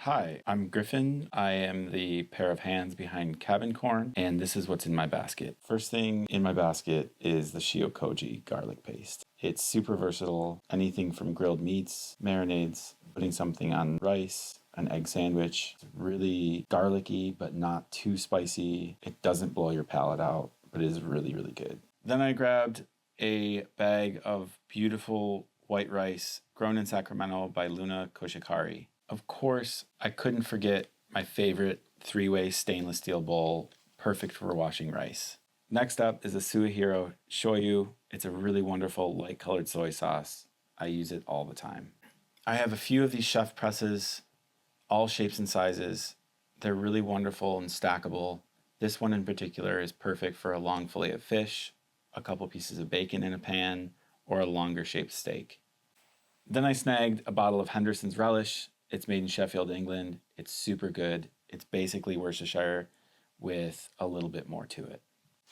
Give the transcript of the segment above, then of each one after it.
Hi, I'm Griffin. I am the pair of hands behind Cabin Corn, and this is what's in my basket. First thing in my basket is the shiokoji garlic paste. It's super versatile, anything from grilled meats, marinades, putting something on rice, an egg sandwich. It's really garlicky, but not too spicy. It doesn't blow your palate out, but it is really, really good. Then I grabbed a bag of beautiful white rice grown in Sacramento by Luna Koshikari. Of course, I couldn't forget my favorite three-way stainless steel bowl, perfect for washing rice. Next up is a Suihiro shoyu. It's a really wonderful light-colored soy sauce. I use it all the time. I have a few of these chef presses, all shapes and sizes. They're really wonderful and stackable. This one in particular is perfect for a long fillet of fish, a couple pieces of bacon in a pan, or a longer shaped steak. Then I snagged a bottle of Henderson's Relish. It's made in Sheffield, England. It's super good. It's basically Worcestershire with a little bit more to it.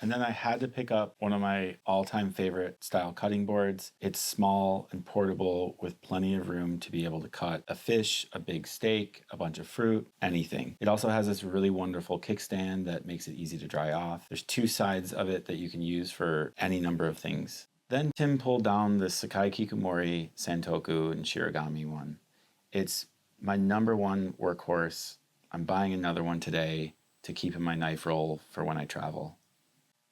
And then I had to pick up one of my all-time favorite style cutting boards. It's small and portable with plenty of room to be able to cut a fish, a big steak, a bunch of fruit, anything. It also has this really wonderful kickstand that makes it easy to dry off. There's two sides of it that you can use for any number of things. Then Tim pulled down the Sakai Kikumori, Santoku, and Shirogami one. It's my number one workhorse. I'm buying another one today to keep in my knife roll for when I travel.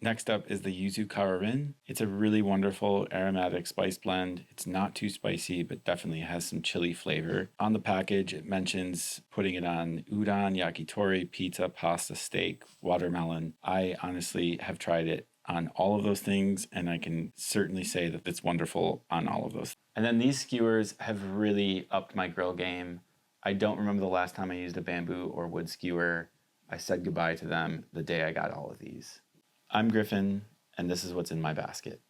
Next up is the Yuzu Kararin. It's a really wonderful aromatic spice blend. It's not too spicy, but definitely has some chili flavor. On the package, it mentions putting it on udon, yakitori, pizza, pasta, steak, watermelon. I honestly have tried it on all of those things, and I can certainly say that it's wonderful on all of those. And then these skewers have really upped my grill game. I don't remember the last time I used a bamboo or wood skewer. I said goodbye to them the day I got all of these. I'm Griffin, and this is what's in my basket.